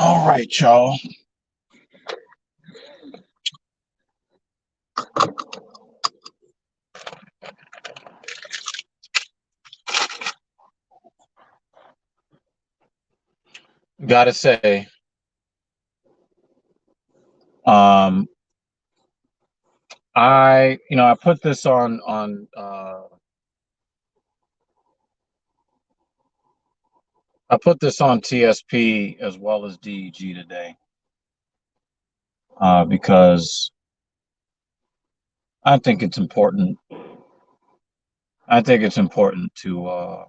All right, y'all. Gotta say, um, I put this on I put this on TSP as well as DEG today, because I think it's important. I think it's important to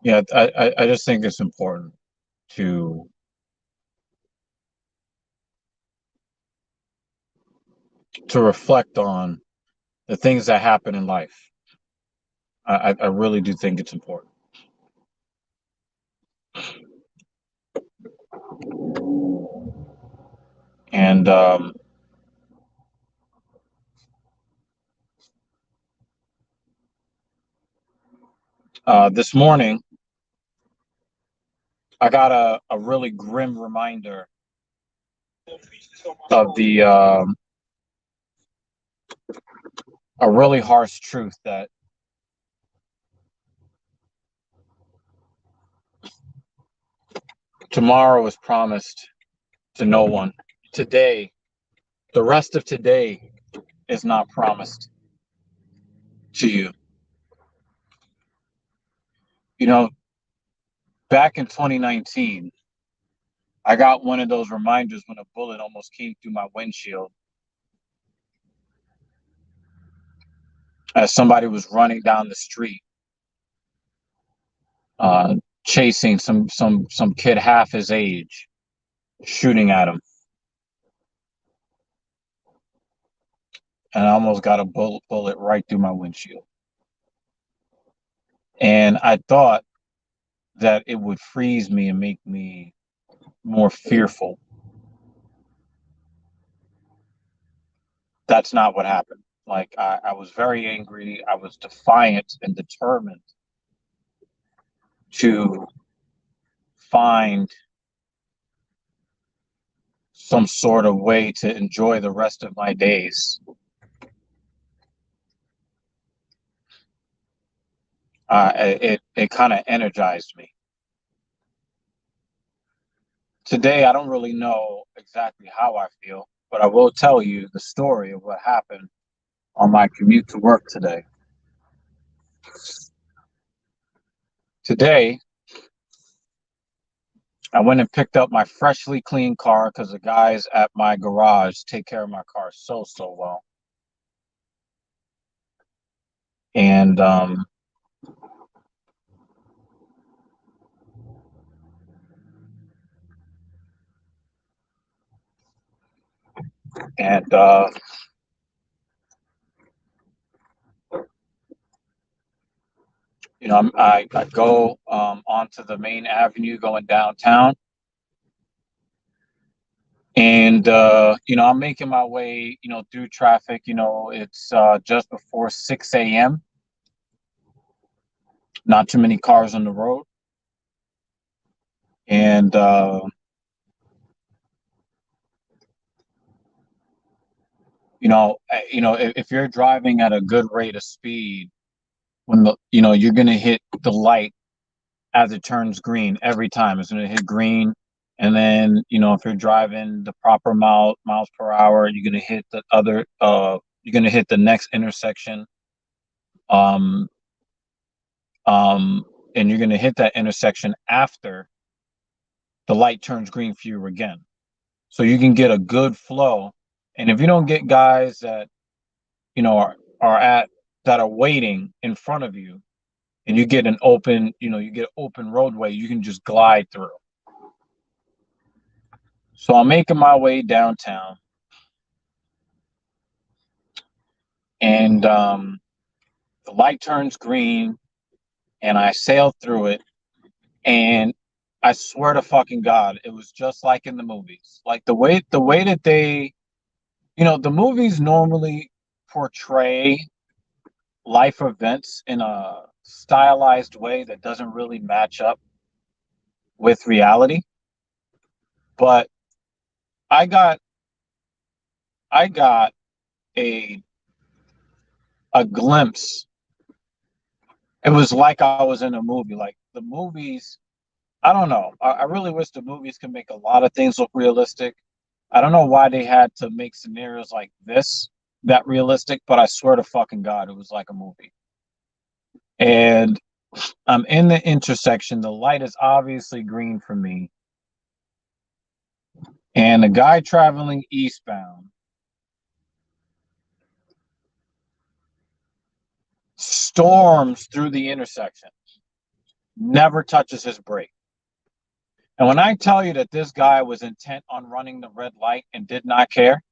yeah, I just think it's important to reflect on the things that happen in life. I really do think it's important. And this morning, I got a really grim reminder of the a really harsh truth that tomorrow is promised to no one. Today, the rest of today is not promised to you. You know, back in 2019, I got one of those reminders when a bullet almost came through my windshield as somebody was running down the street, uh, chasing some kid half his age, shooting at him, and I almost got a bullet right through my windshield. And I thought that it would freeze me and make me more fearful. That's not what happened. Like I was very angry. I was defiant and determined to find some sort of way to enjoy the rest of my days. It kind of energized me. Today, I don't really know exactly how I feel, but I will tell you the story of what happened on my commute to work today. Today, I went and picked up my freshly clean car because the guys at my garage take care of my car so well. And and I go onto the main avenue going downtown, and I'm making my way, through traffic. It's just before 6 a.m. Not too many cars on the road, and if you're driving at a good rate of speed, when you're gonna hit the light as it turns green every time. It's gonna hit green, and then if you're driving the proper miles per hour, you're gonna hit the other. You're gonna hit the next intersection. Um, and you're gonna hit that intersection after the light turns green for you again, so you can get a good flow. And if you don't get guys that you know are are at that are waiting in front of you, and you get you get open roadway, you can just glide through. So I'm making my way downtown, and the light turns green, and I sail through it, and I swear to fucking God, it was just like in the movies. Like the way that they, the movies normally portray life events in a stylized way that doesn't really match up with reality. But I got I got a a glimpse. It was like I was in a movie. Like the movies, I don't know. I really wish the movies could make a lot of things look realistic. I don't know why they had to make scenarios like this that realistic, but I swear to fucking God, it was like a movie. And I'm in the intersection. The light is obviously green for me. And the guy traveling eastbound storms through the intersection, never touches his brake. And when I tell you that this guy was intent on running the red light and did not care,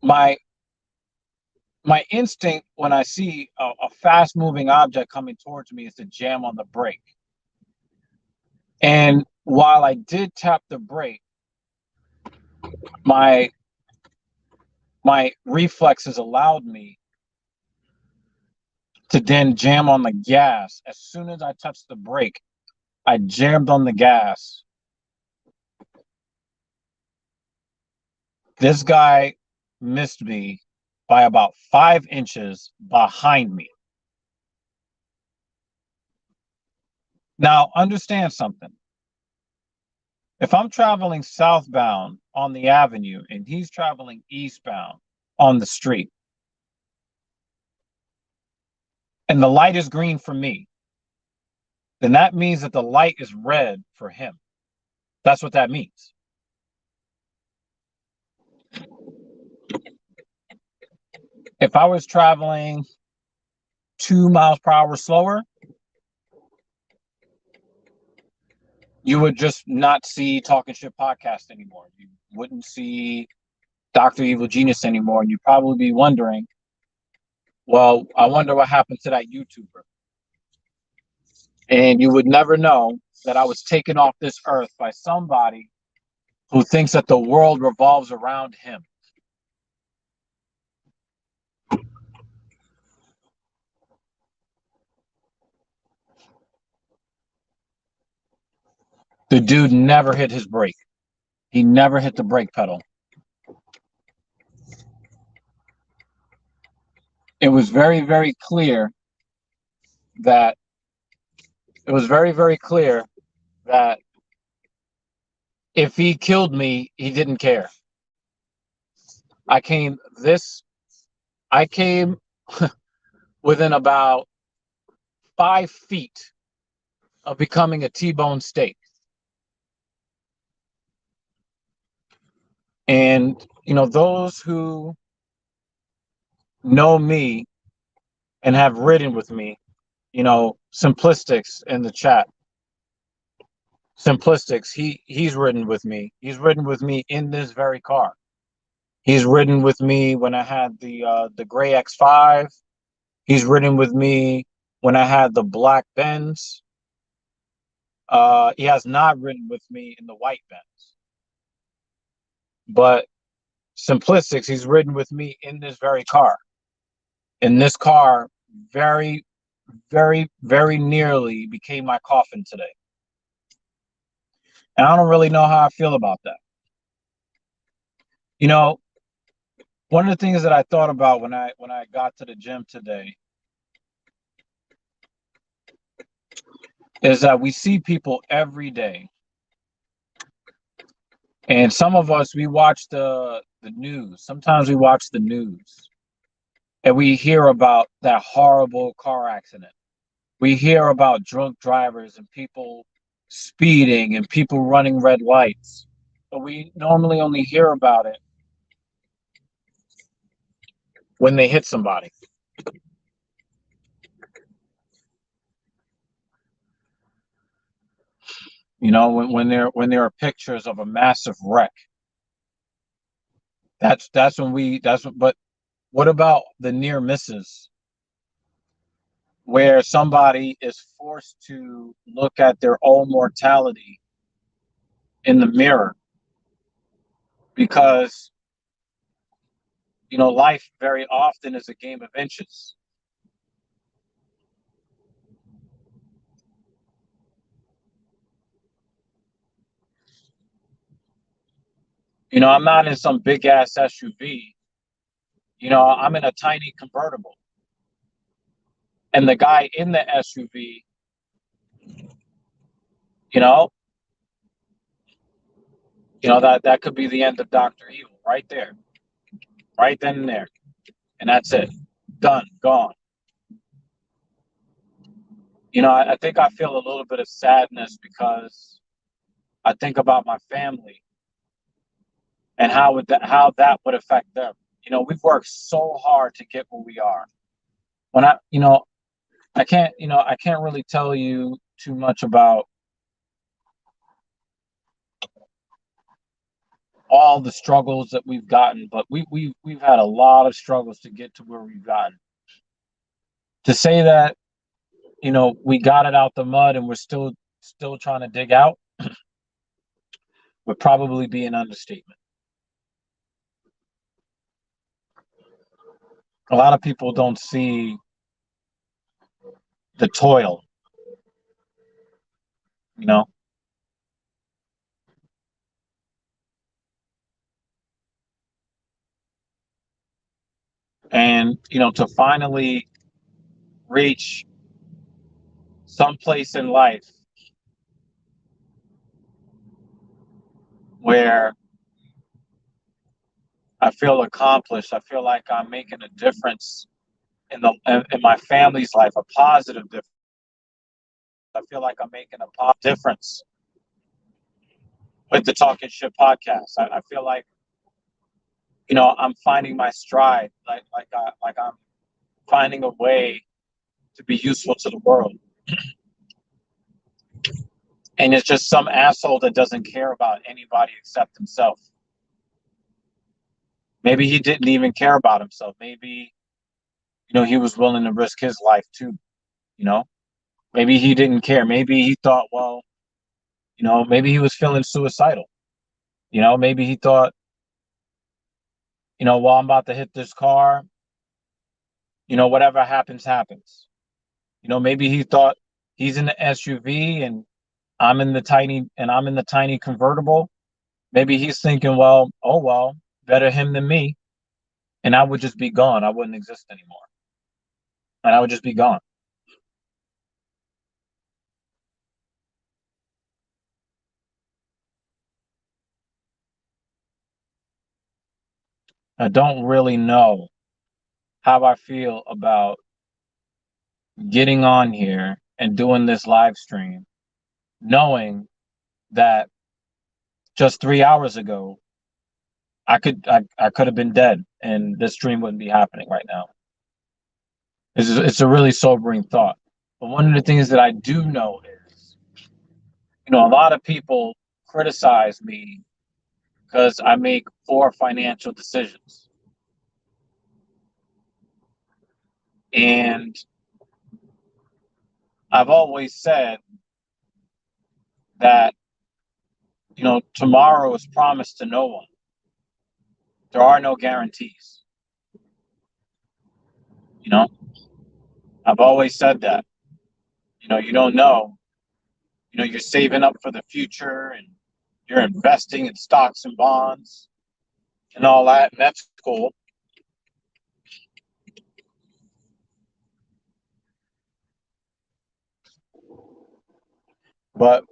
my my instinct when I see a fast moving object coming towards me is to jam on the brake. And while I did tap the brake, my my reflexes allowed me to then jam on the gas. As soon as I touched the brake, I jammed on the gas. This guy missed me by about 5 inches behind me. Now, understand something. If I'm traveling southbound on the avenue and he's traveling eastbound on the street, and the light is green for me, then that means that the light is red for him. That's what that means. If I was traveling 2 miles per hour slower, you would just not see Talking Shit Podcast anymore. You wouldn't see Dr. Evil Genius anymore. And you'd probably be wondering, well, I wonder what happened to that YouTuber. And you would never know that I was taken off this earth by somebody who thinks that the world revolves around him. The dude never hit his brake. He never hit the brake pedal. It was very, very clear that if he killed me, he didn't care. I came within about 5 feet of becoming a T-bone steak. And, those who know me and have ridden with me, Simplistics in the chat. Simplistics, he's ridden with me. He's ridden with me in this very car. He's ridden with me when I had the gray X5. He's ridden with me when I had the black Benz. He has not ridden with me in the white Benz. But Simplistics, he's ridden with me in this very car. And this car very, very, very nearly became my coffin today. And I don't really know how I feel about that. One of the things that I thought about when I got to the gym today is that we see people every day. And some of us, we watch the news. Sometimes we watch the news and we hear about that horrible car accident. We hear about drunk drivers and people speeding and people running red lights. But we normally only hear about it when they hit somebody. When there are pictures of a massive wreck. But what about the near misses where somebody is forced to look at their own mortality in the mirror because life very often is a game of inches. I'm not in some big ass SUV. I'm in a tiny convertible. And the guy in the SUV, you know, that could be the end of Dr. Evil right there, right then and there. And that's it. Done, gone. I think I feel a little bit of sadness because I think about my family and how that would affect them. We've worked so hard to get where we are. When I can't really tell you too much about all the struggles that we've gotten, but we've had a lot of struggles to get to where we've gotten. To say that, we got it out the mud and we're still trying to dig out would probably be an understatement. A lot of people don't see the toil, you know, and to finally reach some place in life where I feel accomplished. I feel like I'm making a difference in my family's life, a positive difference. I feel like I'm making a positive difference with the Talking Shit podcast. I feel like I'm finding my stride, like I'm finding a way to be useful to the world. And it's just some asshole that doesn't care about anybody except himself. Maybe he didn't even care about himself. Maybe he was willing to risk his life too. You know, maybe he didn't care. Maybe he thought, well, maybe he was feeling suicidal. Maybe he thought, well, I'm about to hit this car. Whatever happens, happens. Maybe he thought he's in the SUV and I'm in the tiny convertible. Maybe he's thinking, well, oh well, better him than me, and I would just be gone. I wouldn't exist anymore, and I would just be gone. I don't really know how I feel about getting on here and doing this live stream, knowing that just 3 hours ago I could have been dead and this stream wouldn't be happening right now. It's a really sobering thought. But one of the things that I do know is, a lot of people criticize me because I make poor financial decisions. And I've always said that, tomorrow is promised to no one. There are no guarantees. You know, I've always said that. You don't know. You're saving up for the future and you're investing in stocks and bonds and all that, and that's cool. But,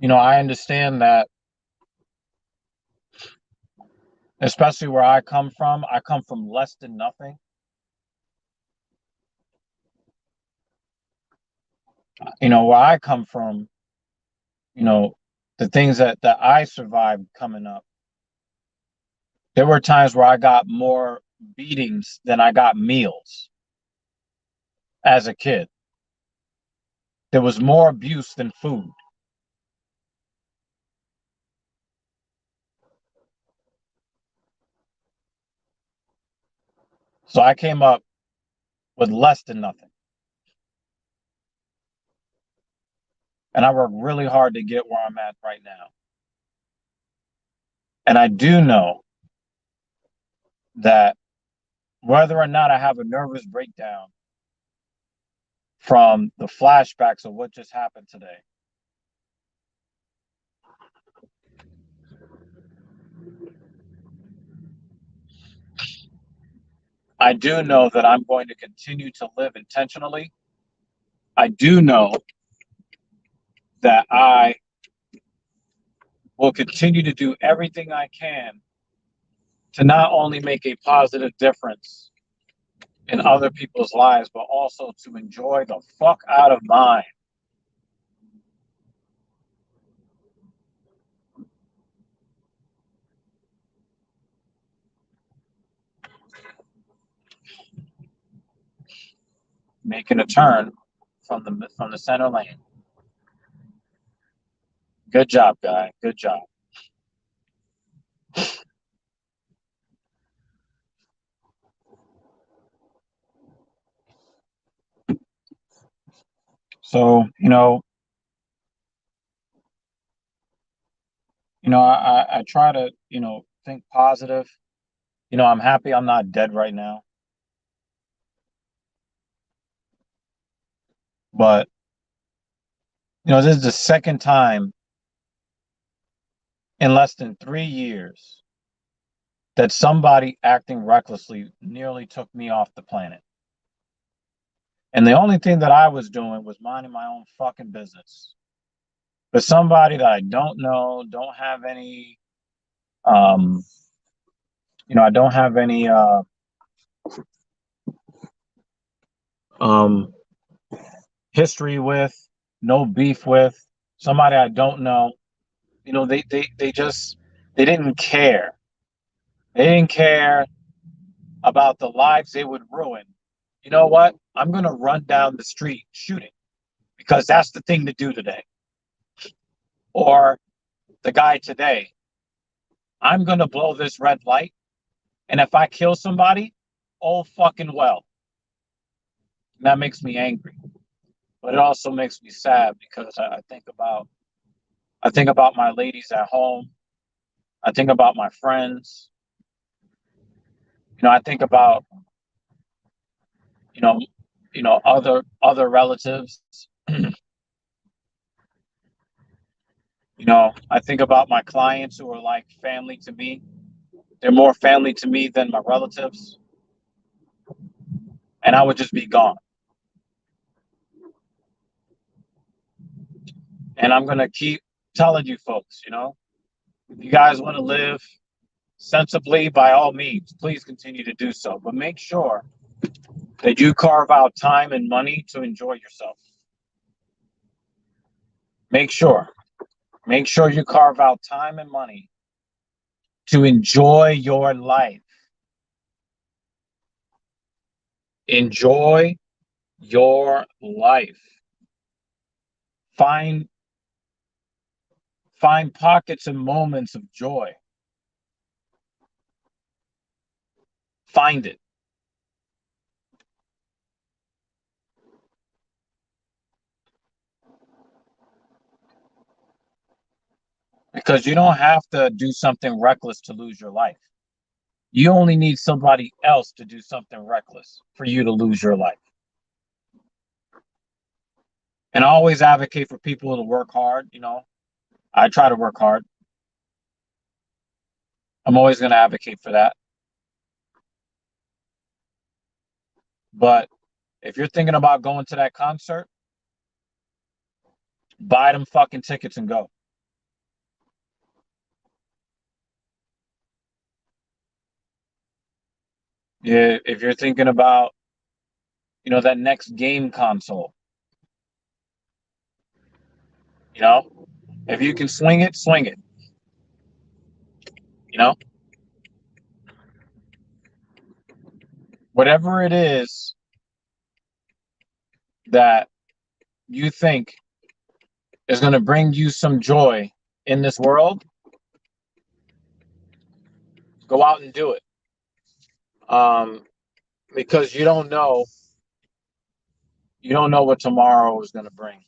I understand that, especially where I come from less than nothing. Where I come from, you know, the things that I survived coming up, there were times where I got more beatings than I got meals as a kid. There was more abuse than food. So I came up with less than nothing. And I work really hard to get where I'm at right now. And I do know that whether or not I have a nervous breakdown from the flashbacks of what just happened today, I do know that I'm going to continue to live intentionally. I do know that I will continue to do everything I can to not only make a positive difference in other people's lives, but also to enjoy the fuck out of mine. Making a turn from the center lane. Good job, guy. Good job. So, I try to, think positive. I'm happy I'm not dead right now. But, this is the second time in less than 3 years that somebody acting recklessly nearly took me off the planet. And the only thing that I was doing was minding my own fucking business. But somebody that I don't know, don't have any, um, I don't have any, um, history with, no beef with, somebody I don't know. They didn't care. They didn't care about the lives they would ruin. You know what? I'm gonna run down the street shooting because that's the thing to do today. Or the guy today, I'm gonna blow this red light, and if I kill somebody, oh fucking well. And that makes me angry, but it also makes me sad because I think about my ladies at home. I think about my friends. I think about you know other relatives. I think about my clients who are like family to me. They're more family to me than my relatives, and I would just be gone. And I'm gonna keep telling you folks, if you guys want to live sensibly, by all means, please continue to do so. But make sure that you carve out time and money to enjoy yourself. Make sure. Make sure you carve out time and money to enjoy your life. Enjoy your life. Find find pockets and moments of joy. Find it. Because you don't have to do something reckless to lose your life. You only need somebody else to do something reckless for you to lose your life. And I always advocate for people to work hard. I try to work hard. I'm always going to advocate for that. But if you're thinking about going to that concert, buy them fucking tickets and go. Yeah, if you're thinking about, that next game console, you know, if you can swing it, swing it. You know, whatever it is that you think is going to bring you some joy in this world, go out and do it. Um, because you don't know what tomorrow is going to bring.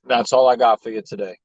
That's all I got for you today.